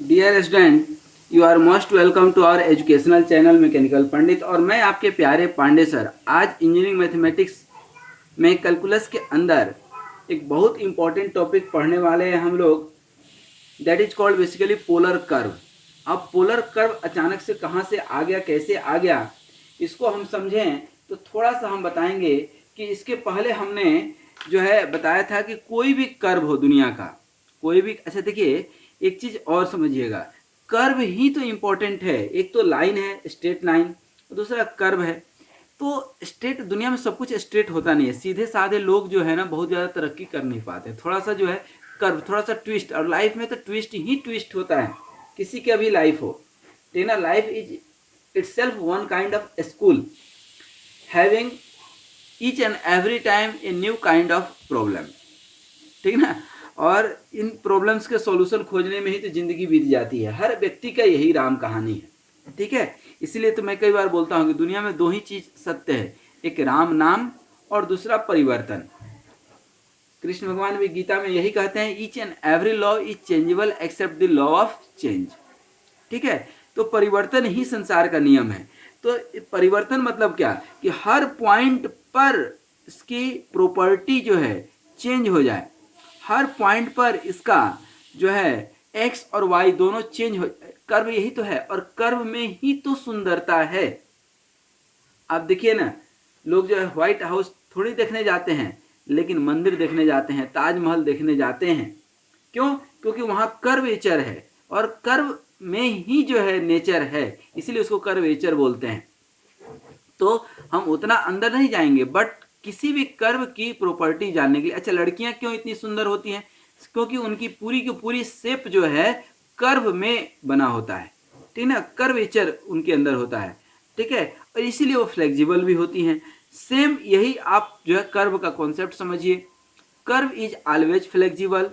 Dear student, you are most welcome to our educational channel mechanical Pandit. और मैं आपके प्यारे पांडे सर आज इंजीनियरिंग मैथमेटिक्स में कैलकुलस के अंदर एक बहुत इंपॉर्टेंट टॉपिक पढ़ने वाले हैं हम लोग। That is called basically polar curve. अब पोलर कर्व अचानक से कहाँ से आ गया, कैसे आ गया, इसको हम समझें तो थोड़ा सा हम बताएंगे कि इसके पहले हमने जो है बताया था कि कोई भी कर्व हो दुनिया का, कोई भी, अच्छा देखिए एक चीज और समझिएगा, कर्व ही तो इम्पोर्टेंट है। एक तो लाइन है, स्ट्रेट लाइन, और दूसरा कर्व है। तो स्ट्रेट, दुनिया में सब कुछ स्ट्रेट होता नहीं है। सीधे साधे लोग जो है ना बहुत ज़्यादा तरक्की कर नहीं पाते। थोड़ा सा जो है कर्व, थोड़ा सा ट्विस्ट, और लाइफ में तो ट्विस्ट ही ट्विस्ट होता है, किसी का भी लाइफ हो। ठीक ना, life is itself one kind of school having each and every time a new kind of problem। ठीक ना, और इन प्रॉब्लम्स के सॉल्यूशन खोजने में ही तो जिंदगी बीत जाती है। हर व्यक्ति का यही राम कहानी है। ठीक है, इसलिए तो मैं कई बार बोलता हूँ कि दुनिया में दो ही चीज सत्य है, एक राम नाम और दूसरा परिवर्तन। कृष्ण भगवान भी गीता में यही कहते हैं, each and every law is changeable except the law of change. ठीक है, तो परिवर्तन ही संसार का नियम है। तो परिवर्तन मतलब क्या कि हर पॉइंट पर इसकी प्रॉपर्टी जो है चेंज हो जाए। हर पॉइंट पर इसका जो है एक्स और वाई दोनों चेंज हो। कर्व यही तो है, और कर्व में ही तो सुंदरता है। आप देखिए ना, लोग जो है व्हाइट हाउस थोड़ी देखने जाते हैं, लेकिन मंदिर देखने जाते हैं, ताजमहल देखने जाते हैं। क्यों? क्योंकि वहां कर्वेचर है, और कर्व में ही जो है नेचर है, इसलिए उसको कर्वेचर बोलते हैं। तो हम उतना अंदर नहीं जाएंगे, बट किसी भी कर्व की प्रॉपर्टी जानने के लिए, अच्छा लड़कियां क्यों इतनी सुंदर होती हैं? क्योंकि उनकी पूरी की पूरी शेप जो है कर्व में बना होता है। ठीक ना, कर्वेचर उनके अंदर होता है। ठीक है, और इसीलिए वो फ्लेक्सिबल भी होती हैं। सेम यही आप जो है कर्व का कॉन्सेप्ट समझिए। Curve is always flexible.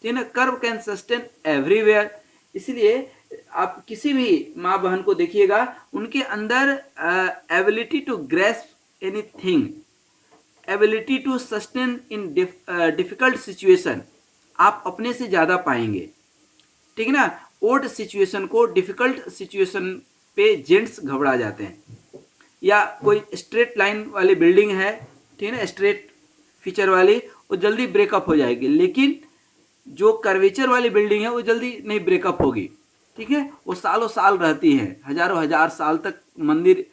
ठीक है, कर्व कैन सस्टेन एवरीवेयर। इसलिए आप किसी भी माँ बहन को देखिएगा, उनके अंदर ability to grasp anything, ability to sustain in difficult situation आप अपने से ज़्यादा पाएंगे। ठीक है ना, ओड सिचुएशन को डिफिकल्ट सिचुएशन पे जेंट्स घबरा जाते हैं। या कोई स्ट्रेट लाइन वाली बिल्डिंग है, ठीक है ना, स्ट्रेट फीचर वाली, वो जल्दी ब्रेकअप हो जाएगी, लेकिन जो कर्वेचर वाली बिल्डिंग है वो जल्दी नहीं ब्रेकअप होगी। ठीक है, वो सालों साल रहती है, हजारों हजार साल तक मंदिर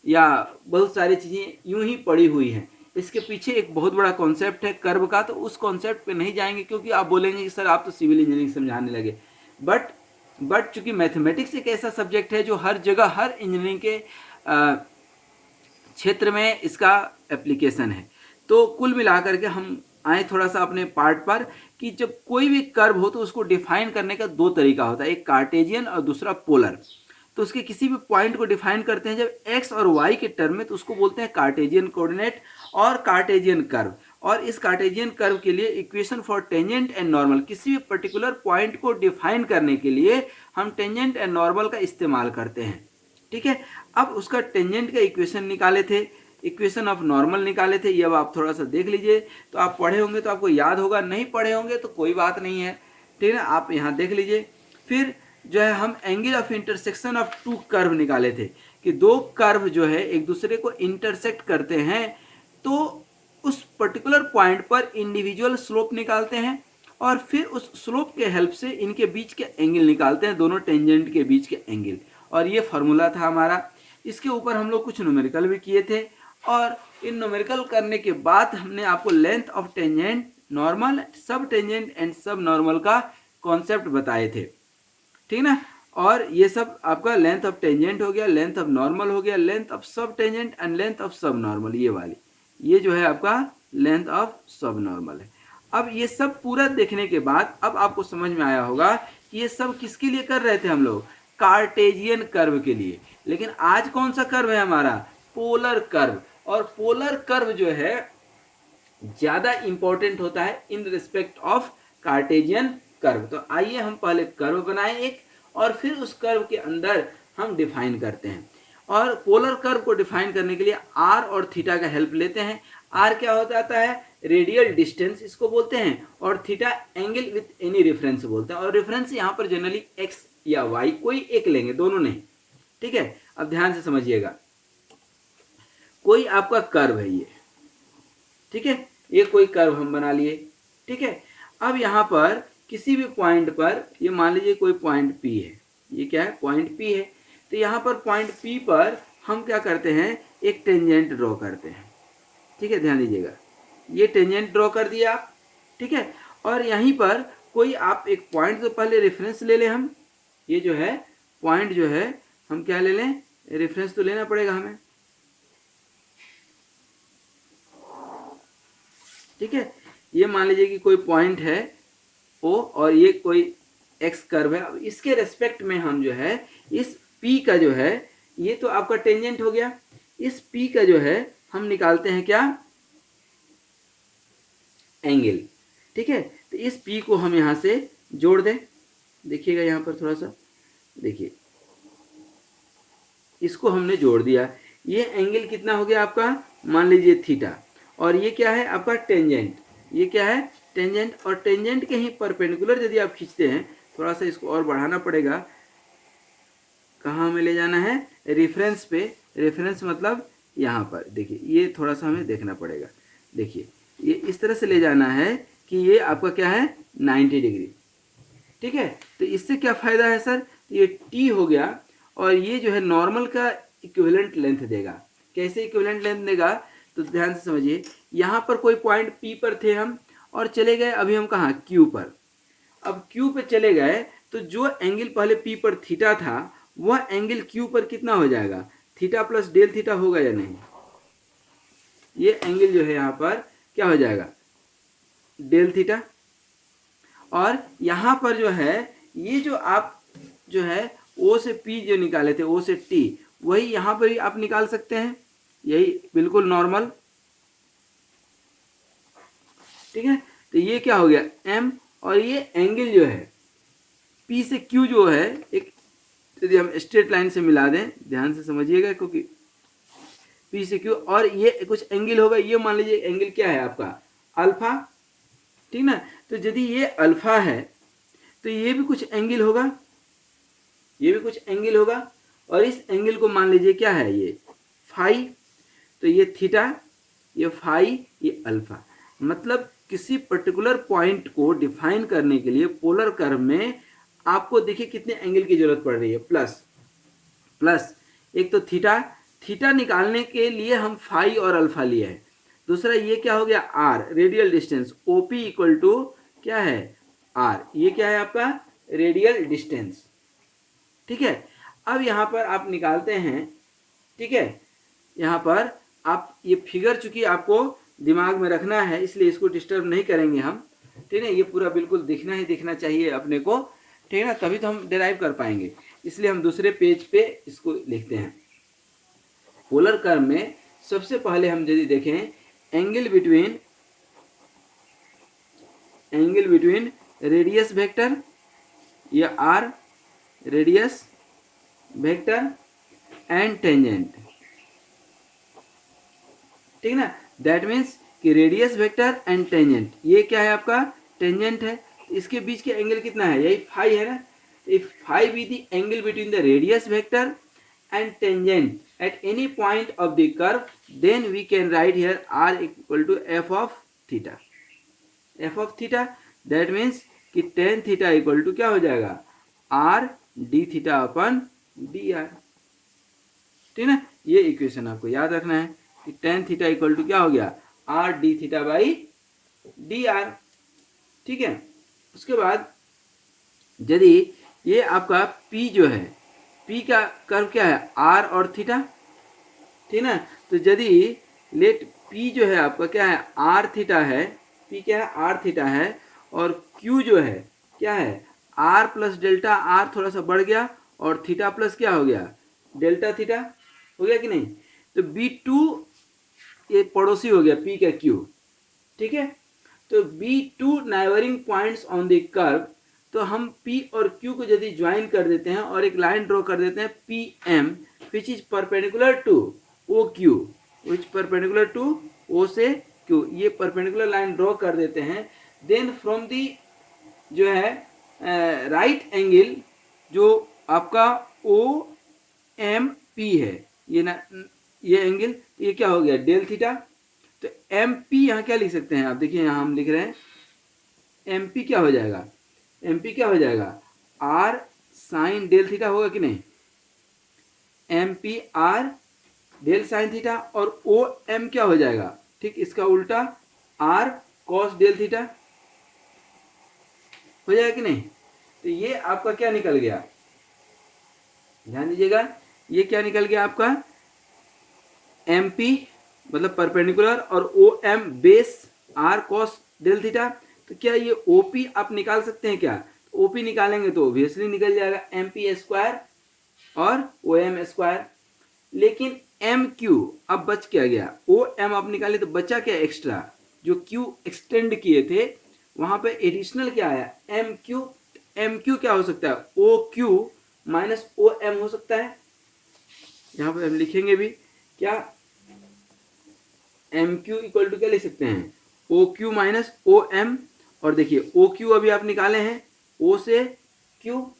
या बहुत सारी चीज़ें यूं ही पड़ी हुई हैं। इसके पीछे एक बहुत बड़ा कॉन्सेप्ट है कर्व का, तो उस कॉन्सेप्ट पे नहीं जाएंगे, क्योंकि आप बोलेंगे कि सर आप तो सिविल इंजीनियरिंग समझाने लगे। बट चूंकि मैथमेटिक्स एक ऐसा सब्जेक्ट है जो हर जगह, हर इंजीनियरिंग के क्षेत्र में इसका एप्लीकेशन है। तो कुल मिलाकर के हम आए थोड़ा सा अपने पार्ट पर, कि जब कोई भी कर्व हो तो उसको डिफाइन करने का दो तरीका होता है, एक कार्टेजियन और दूसरा पोलर। तो उसके किसी भी पॉइंट को डिफाइन करते हैं जब एक्स और वाई के टर्म में, तो उसको बोलते हैं कार्टेजियन कोऑर्डिनेट और कार्टेजियन कर्व। और इस कार्टेजियन कर्व के लिए equation for tangent and normal, किसी भी पर्टिकुलर पॉइंट को डिफाइन करने के लिए हम टेंजेंट एंड नॉर्मल का इस्तेमाल करते हैं। ठीक है, अब उसका टेंजेंट का इक्वेशन निकाले थे, इक्वेशन ऑफ नॉर्मल निकाले थे, ये अब आप थोड़ा सा देख लीजिए। तो आप पढ़े होंगे तो आपको याद होगा, नहीं पढ़े होंगे तो कोई बात नहीं है। ठीक है ना, आप यहाँ देख लीजिए। फिर जो है हम angle of intersection of two curve निकाले थे, कि दो कर्व जो है एक दूसरे को इंटरसेक्ट करते हैं, तो उस पर्टिकुलर पॉइंट पर इंडिविजुअल स्लोप निकालते हैं, और फिर उस स्लोप के हेल्प से इनके बीच के एंगल निकालते हैं, दोनों टेंजेंट के बीच के एंगल। और ये फार्मूला था हमारा। इसके ऊपर हम लोग कुछ न्यूमेरिकल भी किए थे, और इन न्यूमेरिकल करने के बाद हमने आपको लेंथ ऑफ टेंजेंट, नॉर्मल, सब टेंजेंट एंड सब नॉर्मल का कॉन्सेप्ट बताए थे। ठीक ना, और ये सब आपका लेंथ ऑफ टेंजेंट हो गया, लेंथ ऑफ नॉर्मल हो गया, लेंथ ऑफ सब टेंजेंट एंड लेंथ ऑफ सब नॉर्मल, ये वाली, ये जो है आपका लेंथ ऑफ सब नॉर्मल है। अब ये सब पूरा देखने के बाद अब आपको समझ में आया होगा कि ये सब किसके लिए कर रहे थे हम लोग, कार्टेजियन कर्व के लिए। लेकिन आज कौन सा कर्व है हमारा, पोलर कर्व। और पोलर कर्व जो है ज्यादा इंपॉर्टेंट होता है in respect of Cartesian curve. तो आइए हम पहले कर्व बनाएं एक, और फिर उस कर्व के अंदर हम डिफाइन करते हैं। और पोलर कर्व को डिफाइन करने के लिए आर और थीटा का हेल्प लेते हैं। आर क्या हो जाता है, रेडियल डिस्टेंस इसको बोलते हैं, और theta angle with any reference बोलते हैं। और रेफरेंस यहाँ पर जनरली एक्स या वाई कोई एक लेंगे, दोनों नहीं, ठीक है। अब ध्यान से समझिएगा, कोई आपका कर्व है ये, ठीक है, ये कोई कर्व हम बना लिए, ठीक है। अब यहाँ पर किसी भी पॉइंट पर, ये मान लीजिए कोई पॉइंट P है, ये क्या है, पॉइंट P है। तो यहाँ पर पॉइंट P पर हम क्या करते हैं, एक टेंजेंट ड्रॉ करते हैं, ठीक है। ध्यान दीजिएगा, ये टेंजेंट ड्रॉ कर दिया आप, ठीक है। और यहीं पर कोई आप एक पॉइंट, तो पहले रेफरेंस ले लें हम, ये जो है पॉइंट जो है हम क्या ले लें, रेफरेंस तो लेना पड़ेगा हमें, ठीक है। ये मान लीजिए कि कोई पॉइंट है O और ये कोई एक्स कर्व है। अब इसके रेस्पेक्ट में हम जो है इस P का जो है, ये तो आपका टेंजेंट हो गया, इस P का जो है हम निकालते हैं क्या, एंगल, ठीक है। तो इस P को हम यहाँ से जोड़ दें, देखिएगा यहाँ पर थोड़ा सा, देखिए इसको हमने जोड़ दिया, ये एंगल कितना हो गया आपका, मान लीजिए थीटा, और ये क्या है आपका टेंजेंट, ये क्या है टेंजेंट, और टेंजेंट के ही परपेंडिकुलर यदि आप खींचते हैं, थोड़ा सा इसको और बढ़ाना पड़ेगा, कहाँ हमें ले जाना है, रेफरेंस पे, रेफरेंस मतलब यहाँ पर, देखिए ये थोड़ा सा हमें देखना पड़ेगा, देखिए ये इस तरह से ले जाना है कि ये आपका क्या है 90 डिग्री, ठीक है। तो इससे क्या फ़ायदा है सर, ये T हो गया, और ये जो है नॉर्मल का इक्विवेलेंट लेंथ देगा। कैसे इक्विवेलेंट लेंथ देगा, तो ध्यान से समझिए, यहाँ पर कोई पॉइंट P पर थे हम, और चले गए अभी हम कहाँ, Q पर। अब Q पे चले गए तो जो एंगल पहले P पर थीटा था, वह एंगल Q पर कितना हो जाएगा, थीटा प्लस डेल थीटा होगा या नहीं, ये एंगल जो है यहाँ पर क्या हो जाएगा, डेल थीटा। और यहाँ पर जो है ये जो आप जो है O से P जो निकाले थे, O से T, वही यहाँ पर भी आप निकाल सकते हैं, यही बिल्कुल नॉर्मल, ठीक है। तो ये क्या हो गया M, और ये एंगल जो है P से Q जो है, एक यदि हम स्ट्रेट लाइन से मिला दें, ध्यान से समझिएगा, क्योंकि P से Q और ये कुछ एंगल होगा, ये मान लीजिए एंगल क्या है आपका अल्फा, ठीक ना। तो यदि ये अल्फा है तो ये भी कुछ एंगल होगा, ये भी कुछ एंगल होगा, और इस एंगल को मान लीजिए क्या है, ये फाई, तो ये थीटा, ये फाई, ये अल्फा। मतलब किसी पर्टिकुलर पॉइंट को डिफाइन करने के लिए पोलर कर्व में आपको देखिए कितने एंगल की जरूरत पड़ रही है, प्लस प्लस एक तो थीटा, थीटा निकालने के लिए हम फाई और अल्फा लिए हैं। दूसरा ये क्या हो गया, R, radial distance, OP equal to क्या है, आर, ये क्या है आपका रेडियल डिस्टेंस, ठीक है। अब यहाँ पर आप निकालते हैं, ठीक है, यहाँ पर आप ये फिगर चूंकि आपको दिमाग में रखना है, इसलिए इसको डिस्टर्ब नहीं करेंगे हम, ठीक है। ये पूरा बिल्कुल दिखना ही दिखना चाहिए अपने को, ठीक है ना, तभी तो हम डिराइव कर पाएंगे, इसलिए हम दूसरे पेज पे इसको लिखते हैं। पोलर कर्व में सबसे पहले हम यदि देखें, एंगल बिटवीन रेडियस वेक्टर, ये R radius vector and tangent, ठीक ना। दैट मीन्स कि रेडियस वेक्टर एंड टेंजेंट, ये क्या है आपका टेंजेंट है, इसके बीच के एंगल कितना है, यही फाई है ना। If phi be the angle between the radius vector and tangent at any point of the curve, then we can write here r equal to f of theta, f of theta, that means कि tan theta equal to क्या हो जाएगा, r d theta अपन dr, ठीक ना। ये equation आपको याद रखना है कि tan theta equal to क्या हो गया, r d theta by dr, ठीक है। उसके बाद यदि ये आपका p जो है, P का कर्व क्या है, R और थीटा, ठीक ना। तो यदि लेट P जो है आपका क्या है, R थीटा है, P क्या है, R थीटा है, और Q जो है क्या है, R प्लस डेल्टा R, थोड़ा सा बढ़ गया, और थीटा प्लस क्या हो गया, डेल्टा थीटा हो गया कि नहीं। तो B2 ये पड़ोसी हो गया P का Q, ठीक है। तो B2 neighbouring points on the curve, तो हम P और Q को यदि ज्वाइन कर देते हैं और एक लाइन ड्रॉ कर देते हैं PM, which is perpendicular to OQ, which perpendicular to O से क्यू, ये परपेंडिकुलर लाइन ड्रॉ कर देते हैं, देन फ्रॉम दी जो है राइट एंगल जो आपका ओ एम पी है, ये ना ये एंगल, ये क्या हो गया डेल थीटा। तो एम पी यहाँ क्या लिख सकते हैं आप, देखिए यहाँ हम लिख रहे हैं एम पी क्या हो जाएगा, एम पी क्या हो जाएगा आर साइन डेल थीटा होगा कि नहीं, M P R del sine theta, और ओ एम क्या हो जाएगा, ठीक इसका उल्टा आर कॉस डेल थीटा हो जाएगा कि नहीं। तो ये आपका क्या निकल गया, ध्यान दीजिएगा, ये क्या निकल गया आपका एम पी मतलब परपेंडिकुलर और O M base R cos del theta. तो क्या ये ओ पी आप निकाल सकते हैं क्या, ओ पी निकालेंगे तो ऑब्वियसली निकल जाएगा एम पी स्क्वायर और ओ एम स्क्वायर। लेकिन एम क्यू अब बच क्या गया, ओ एम आप निकाले तो बचा क्या एक्स्ट्रा, जो क्यू एक्सटेंड किए थे वहां पे एडिशनल क्या आया एम क्यू। एम क्यू क्या हो सकता है O Q minus O M हो सकता है, यहाँ पर हम लिखेंगे भी क्या एम क्यू इक्वल टू क्या लिख सकते हैं O Q minus O M. और देखिए ओ क्यू अभी आप निकाले हैं, ओ से क्यू,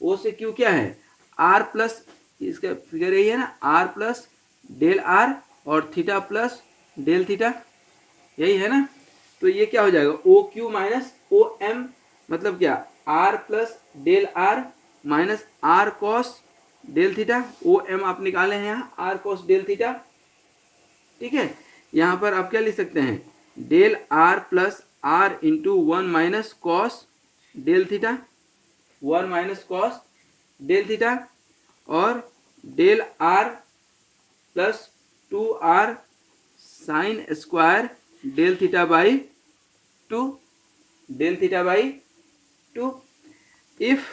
ओ से क्यू क्या है आर प्लस, इसका फिगर यही है ना आर प्लस डेल आर और थीटा प्लस डेल थीटा, यही है ना। तो ये क्या हो जाएगा O Q minus O M मतलब क्या R plus del R minus R cos del theta, O M आप निकाले हैं यहाँ आर कॉस डेल थीटा, ठीक है। यहाँ पर आप क्या लिख सकते हैं del are plus are into one minus cos del theta, one minus cos del theta, और del are plus two are sine square del theta by two, del theta by two. If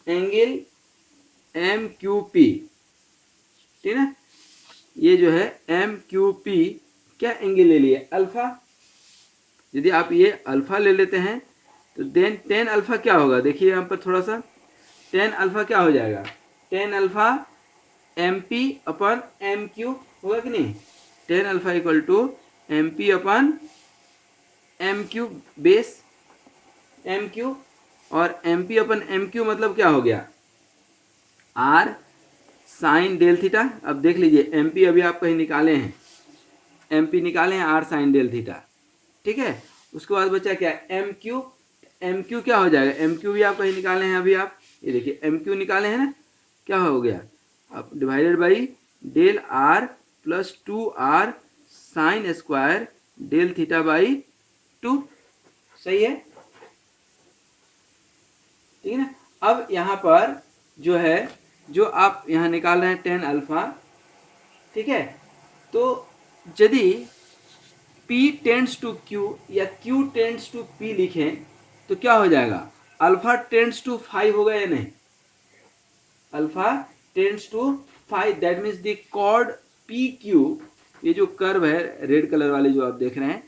angle M Q P, ठीक है, ये जो है M Q P क्या angle ले लिए alpha, यदि आप ये अल्फा ले लेते हैं तो देन टेन अल्फा क्या होगा, देखिए यहाँ पर थोड़ा सा टेन अल्फा क्या हो जाएगा, tan alpha M P upon M Q होगा कि नहीं, tan alpha equal to M P upon M Q base M Q, और M P upon M Q मतलब क्या हो गया आर साइन डेल थीटा। अब देख लीजिए एम पी अभी आप कहीं निकाले हैं, एम पी निकाले हैं आर साइन डेल थीटा, ठीक है। उसके बाद बचा क्या एम क्यू, एम क्यू क्या हो जाएगा, एम क्यू भी आप कहीं निकाले हैं अभी आप, ये देखिए एम क्यू निकाले हैं ना, क्या हो गया अब divided by del are plus two are sine square del theta by two, सही है, ठीक है ना। अब यहाँ पर जो है जो आप यहाँ निकाल रहे हैं टेन अल्फा, ठीक है, तो यदि P टेंड्स टू Q या Q टेंड्स टू P लिखें तो क्या हो जाएगा अल्फा टेंड्स टू 5 होगा या नहीं, alpha tends to 5, that means the chord P Q, ये जो कर्व है रेड कलर वाले जो आप देख रहे हैं,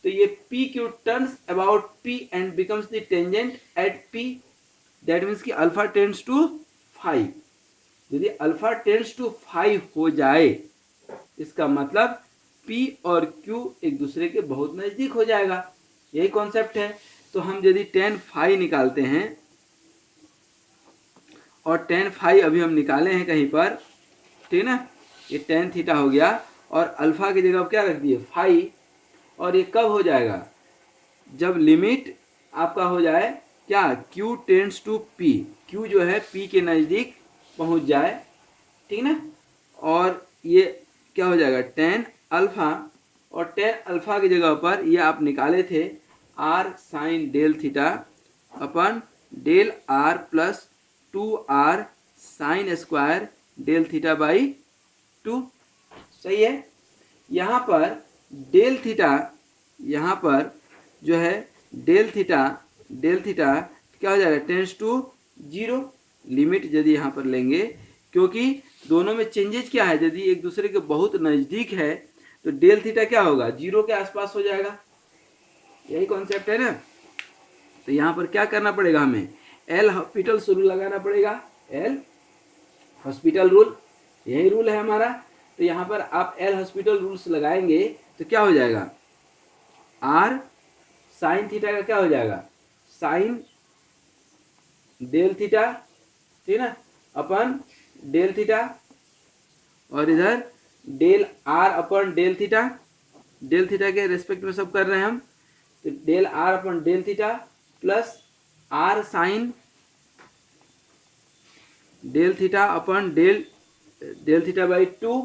तो ये P Q turns about P and becomes the tangent at P, that means कि अल्फा टेंड्स टू 5। यदि अल्फा टेंड्स टू 5 हो जाए इसका मतलब P और Q एक दूसरे के बहुत नज़दीक हो जाएगा, यही कॉन्सेप्ट है। तो हम यदि टेन फाई निकालते हैं, और टेन फाई अभी हम निकाले हैं कहीं पर, ठीक ना, ये टेन थीटा हो गया और अल्फा की जगह क्या रख दिए फाई, और ये कब हो जाएगा जब लिमिट आपका हो जाए क्या Q tends to P, Q जो है P के नज़दीक पहुंच जाए, ठीक ना, और ये क्या हो जाएगा टेन अल्फा, और टेन अल्फा की जगह पर ये आप निकाले थे R sine del theta upon del are plus two are sine square del theta by two, सही है। यहाँ पर डेल थीटा, यहाँ पर जो है डेल थीटा क्या हो जाएगा टेंड्स टू 0, लिमिट यदि यहाँ पर लेंगे, क्योंकि दोनों में चेंजेस क्या है, यदि एक दूसरे के बहुत नज़दीक है तो डेल थीटा क्या होगा 0 के आसपास हो जाएगा, यही कॉन्सेप्ट है ना। तो यहाँ पर क्या करना पड़ेगा हमें एल हॉस्पिटल रूल लगाना पड़ेगा, एल हॉस्पिटल रूल, यही रूल है हमारा। तो यहाँ पर आप एल हॉस्पिटल रूल्स लगाएंगे तो क्या हो जाएगा, आर साइन थीटा का क्या हो जाएगा, साइन डेल थीटा, ठीक ना, अपन डेल थीटा, और इधर del R upon del theta, del theta के रेस्पेक्ट में सब कर रहे हैं हम, तो del R upon del theta plus R sine del theta upon del theta by 2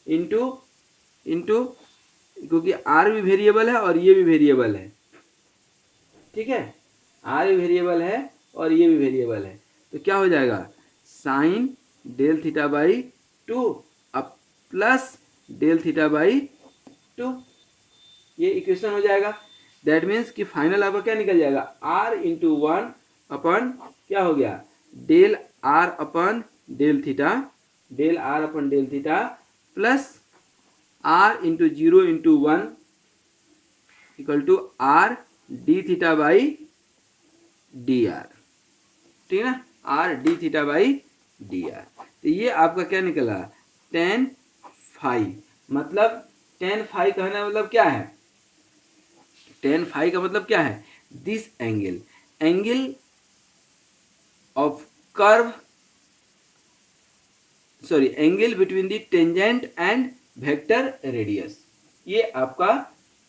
into into, क्योंकि आर भी वेरिएबल है और ये भी वेरिएबल है, ठीक है, आर भी वेरिएबल है और ये भी वेरिएबल है, तो क्या हो जाएगा, साइन डेल थीटा बाई 2 अब प्लस डेल थीटा बाई 2, ये इक्वेशन हो जाएगा। दैट मीन्स कि फाइनल आपका क्या निकल जाएगा, आर इंटू 1 अपन क्या हो गया, del R upon del theta, del R upon del theta plus are into 0 into 1 equal to R D theta by D R, ठीक है ना, R D theta by D R. तो ये आपका क्या निकला, टेन फाई, मतलब टेन फाई कहना मतलब क्या है, टेन फाई का मतलब क्या है, this angle, angle of curve, sorry angle between the tangent and vector radius, ये आपका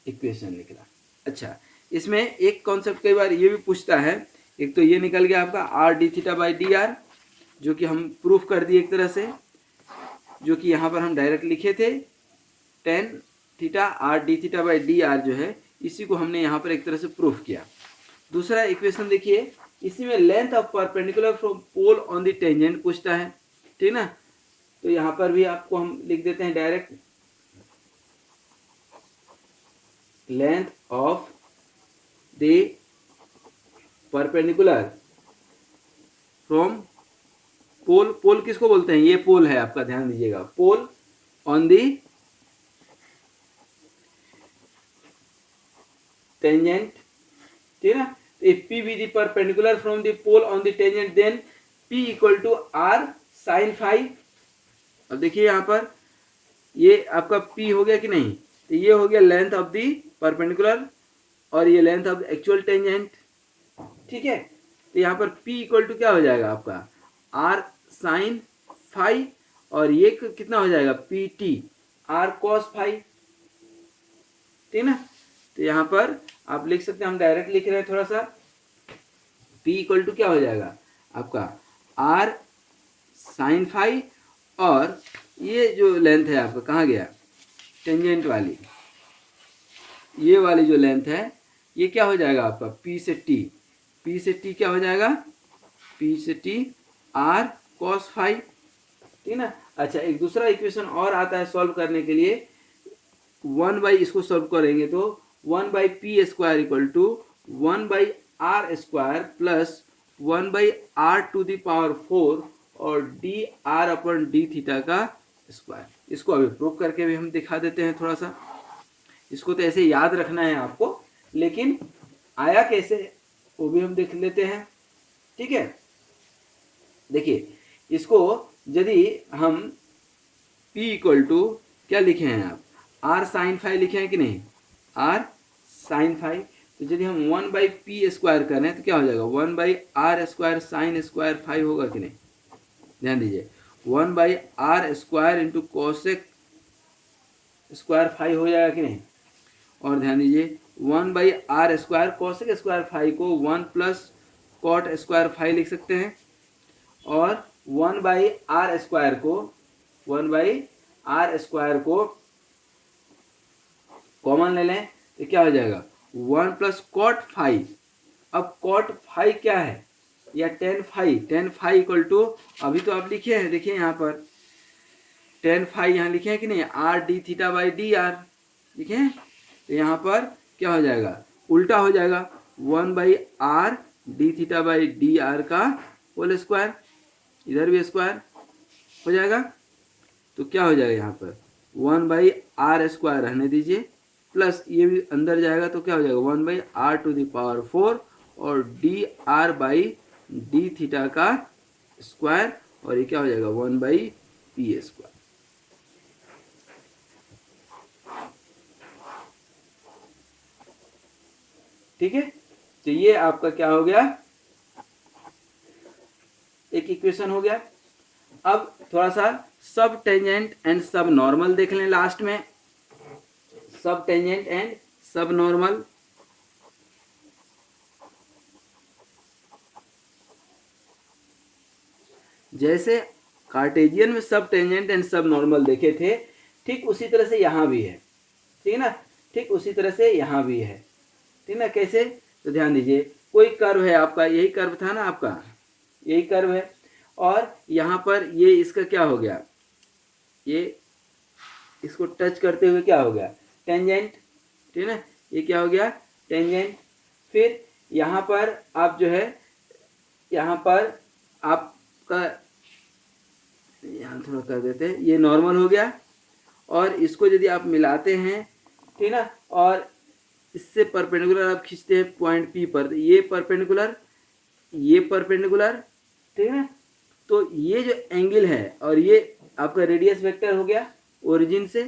इक्वेशन निकला। अच्छा, इसमें एक कॉन्सेप्ट कई बार ये भी पूछता है, एक तो ये निकल गया आपका are D theta by D are, जो कि हम प्रूफ कर दिए एक तरह से, जो कि यहाँ पर हम डायरेक्ट लिखे थे, tan theta are D theta by D are जो है, इसी को हमने यहाँ पर एक तरह से प्रूफ किया। दूसरा इक्वेशन देखिए, इसी में length of perpendicular from pole on the tangent पूछता है, ठीक ना, तो यहाँ पर भी आपको हम लिख देते हैं direct, length of the perpendicular from pole, pole किसको बोलते हैं, ये पोल है आपका, ध्यान दीजिएगा, पोल ऑन दी टेंजेंट, ठीक है ना, if P be the perpendicular from the pole on the tangent then P equal to R sin phi। अब देखिए यहाँ पर ये आपका P हो गया कि नहीं, तो ये हो गया लेंथ ऑफ दी परपेंडिकुलर और ये लेंथ ऑफ एक्चुअल टेंजेंट, ठीक है, तो यहाँ पर P इक्वल टू क्या हो जाएगा आपका R साइन फाई, और ये कितना हो जाएगा PT R cos फाई, ठीक ना, तो यहाँ पर आप लिख सकते हैं, हम डायरेक्ट लिख रहे हैं थोड़ा सा, P इक्वल टू क्या हो जाएगा आपका R साइन फाई, और ये जो लेंथ है आपका कहाँ गया, टेंजेंट वाली, ये वाली जो लेंथ है ये क्या हो जाएगा आपका P से T, P से T क्या हो जाएगा, P से T R cos फाई, ठीक ना। अच्छा, एक दूसरा इक्वेशन और आता है सॉल्व करने के लिए, 1/, इसको सॉल्व करेंगे तो 1/P square equal to 1/R square plus 1/R to the power 4 और D R upon D theta का स्क्वायर, इसको अभी प्रूव करके भी हम दिखा देते हैं थोड़ा सा, इसको तो ऐसे याद रखना है आपको, लेकिन आया कैसे वो भी हम देख लेते हैं, ठीक है। देखिए, इसको यदि हम P इक्वल टू क्या लिखे हैं आप, R साइन फाई लिखे हैं कि नहीं, R साइन फाई, तो यदि हम 1/P स्क्वायर करें तो क्या हो जाएगा 1/R square sine square phi होगा कि नहीं, ध्यान दीजिए 1/R square into cosec square phi हो जाएगा कि नहीं, और ध्यान दीजिए 1/R square cosec square phi को 1 प्लस कॉट स्क्वायर फाई लिख सकते हैं, और 1/R स्क्वायर को 1/R स्क्वायर को कॉमन ले लें तो क्या हो जाएगा 1 प्लस कॉट फाई। अब कॉट फाई क्या है, या टेन फाई इक्वल टू, अभी तो आप लिखे हैं, देखिए यहाँ पर टेन फाई यहाँ लिखे हैं कि नहीं, are D theta by D are लिखे हैं, तो यहाँ पर क्या हो जाएगा, उल्टा हो जाएगा 1/R D theta by D are का होल स्क्वायर, इधर भी स्क्वायर हो जाएगा, तो क्या हो जाएगा यहाँ पर 1/R स्क्वायर रहने दीजिए, प्लस ये भी अंदर जाएगा तो क्या हो जाएगा 1/R टू द पावर 4 और D R by D theta का स्क्वायर, और ये क्या हो जाएगा 1/P स्क्वायर। ठीक है, तो ये आपका क्या हो गया, एक इक्वेशन हो गया। अब थोड़ा सा सब टेंजेंट एंड सब नॉर्मल देख लें लास्ट में। सब टेंजेंट एंड सब नॉर्मल, जैसे कार्टेशियन में सब टेंजेंट एंड सब नॉर्मल देखे थे, ठीक उसी तरह से यहाँ भी है, ठीक है ना, ठीक उसी तरह से यहाँ भी है, ठीक ना। कैसे, तो ध्यान दीजिए, कोई कर्व है आपका, यही कर्व था ना आपका, यही कर्व है, और यहाँ पर ये इसका क्या हो गया, ये इसको टच करते हुए क्या हो गया, टेंजेंट, ठीक है ना, ये क्या हो गया, टेंजेंट। फिर यहाँ पर आप जो है, यहाँ पर आपका, यहाँ थोड़ा कर देते हैं, ये नॉर्मल हो गया, और इसको यदि आप मिलाते हैं, ठीक ना, और इससे परपेंडिकुलर आप खींचते हैं पॉइंट पी पर, ये परपेंडिकुलर, ये परपेंडिकुलर, ठीक है ना, तो ये जो एंगल है, और ये आपका रेडियस वेक्टर हो गया ओरिजिन से,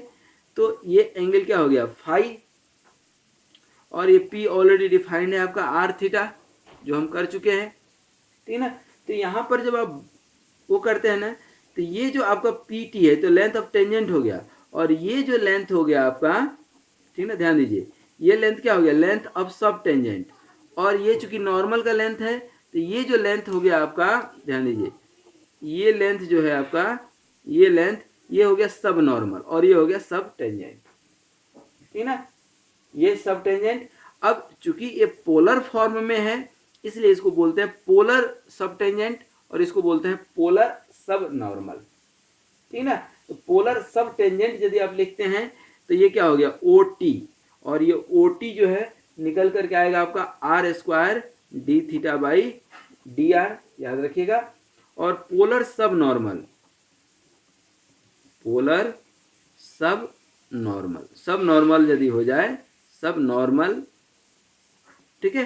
तो ये एंगल क्या हो गया, फाई, और ये पी ऑलरेडी डिफाइंड है आपका आर थीटा, जो हम कर चुके हैं, ठीक है ना। तो यहाँ पर जब आप वो करते हैं ना, तो ये जो आपका पी टी है, तो लेंथ ऑफ टेंजेंट हो गया, और ये जो लेंथ हो गया आपका, ठीक ना, ध्यान दीजिए, ये लेंथ क्या हो गया, लेंथ ऑफ सब टेंजेंट, और ये चूंकि नॉर्मल का लेंथ है, तो ये जो लेंथ हो गया आपका, ध्यान दीजिए, ये लेंथ जो है आपका, ये लेंथ, ये हो गया सब नॉर्मल, और ये हो गया सब टेंजेंट, ठीक ना, ये सब टेंजेंट। अब चूंकि ये पोलर फॉर्म में है, इसलिए इसको बोलते हैं पोलर सब टेंजेंट, और इसको बोलते हैं पोलर सब नॉर्मल, ठीक ना। तो पोलर सब टेंजेंट यदि आप लिखते हैं, तो ये क्या हो गया, ओ टी, और ये ओ टी जो है निकल करके आएगा आपका R square D theta by D R, याद रखिएगा। और polar subnormal, polar subnormal, subnormal यदि हो जाए, सब नॉर्मल, ठीक है,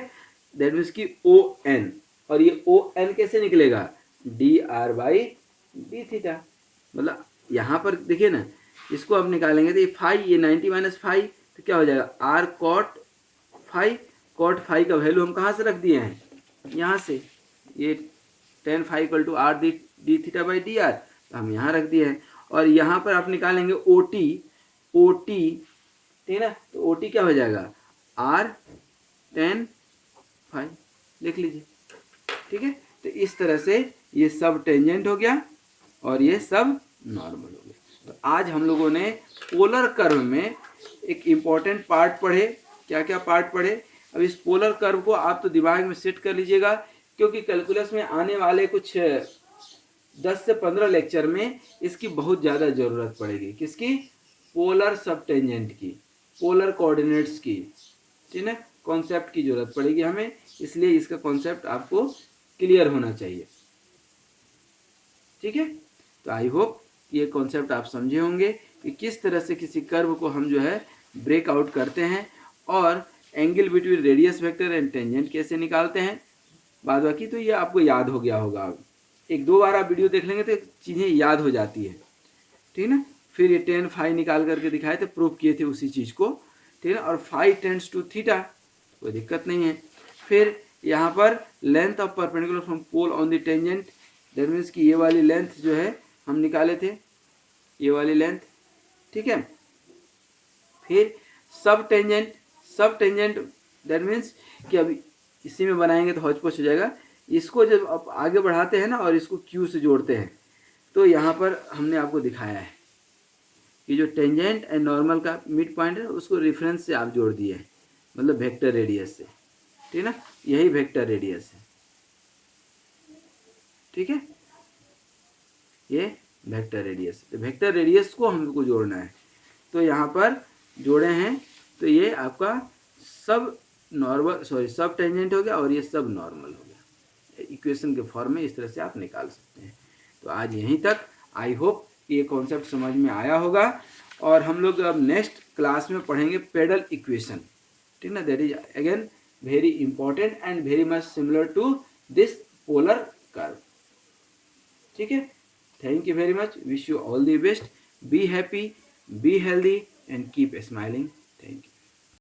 दैट मीन्स की ओ एन, और ये ओ एन कैसे निकलेगा, D R by D theta, मतलब यहाँ पर देखिए ना, इसको आप निकालेंगे तो ये फाई, ये 90 माइनस फाई, तो क्या हो जाएगा, R cot phi, cot phi का वैल्यू हम कहाँ से रख दिए हैं, यहाँ से, ये tan phi equal to R D D theta by D R, तो हम यहाँ रख दिए हैं। और यहाँ पर आप निकालेंगे ओ टी, ओ टी, ठीक है ना, तो ओ टी क्या हो जाएगा, आर टेन फाई, लिख लीजिए, ठीक है। तो इस तरह से ये सब टेंजेंट हो गया, और ये सब नॉर्मल हो गया। तो आज हम लोगों ने पोलर कर्व में एक इम्पॉर्टेंट पार्ट पढ़े, क्या क्या पार्ट पढ़े। अब इस पोलर कर्व को आप तो दिमाग में सेट कर लीजिएगा, क्योंकि कैलकुलस में आने वाले कुछ 10 से 15 लेक्चर में इसकी बहुत ज़्यादा ज़रूरत पड़ेगी, किसकी, पोलर सब टेंजेंट की, पोलर कोऑर्डिनेट्स की, ठीक है, कॉन्सेप्ट की ज़रूरत पड़ेगी हमें, इसलिए इसका कॉन्सेप्ट आपको क्लियर होना चाहिए, ठीक है। तो आई होप ये कॉन्सेप्ट आप समझे होंगे कि किस तरह से किसी कर्व को हम जो है ब्रेक आउट करते हैं, और angle between radius vector and tangent कैसे निकालते हैं। बाद बाकी तो ये आपको याद हो गया होगा, अब एक दो बार आप वीडियो देख लेंगे तो चीज़ें याद हो जाती है, ठीक है ना। फिर ये टेन फाई निकाल करके दिखाए थे, प्रूफ किए थे उसी चीज़ को, ठीक है ना, और फाई टेंड्स टू थीटा, कोई दिक्कत नहीं है। फिर यहाँ पर length of perpendicular from pole on the tangent, that means कि ये वाली लेंथ जो है हम निकाले थे, ये वाली लेंथ, ठीक है। फिर सब टेंजेंट, सब टेंजेंट दैट मीन्स कि अभी इसी में बनाएंगे तो हौच पौच हो जाएगा, इसको जब आप आगे बढ़ाते हैं ना और इसको क्यू से जोड़ते हैं, तो यहाँ पर हमने आपको दिखाया है कि जो टेंजेंट एंड नॉर्मल का मिड पॉइंट है उसको रेफरेंस से आप जोड़ दिए हैं, मतलब वेक्टर रेडियस से, ठीक है ना, यही वेक्टर रेडियस है, ठीक है, ये वेक्टर रेडियस, तो वेक्टर रेडियस को हमको जोड़ना है, तो यहाँ पर जोड़े हैं, तो ये आपका सब नॉर्मल, सॉरी सब टेंजेंट हो गया, और ये सब नॉर्मल हो गया। इक्वेशन के फॉर्म में इस तरह से आप निकाल सकते हैं। तो आज यहीं तक, आई होप ये कॉन्सेप्ट समझ में आया होगा, और हम लोग अब नेक्स्ट क्लास में पढ़ेंगे पेडल इक्वेशन, ठीक ना, that is again very important and very much similar to this polar curve, ठीक है। Thank you very much, wish you all the best, be happy, be healthy and keep smiling, thank you.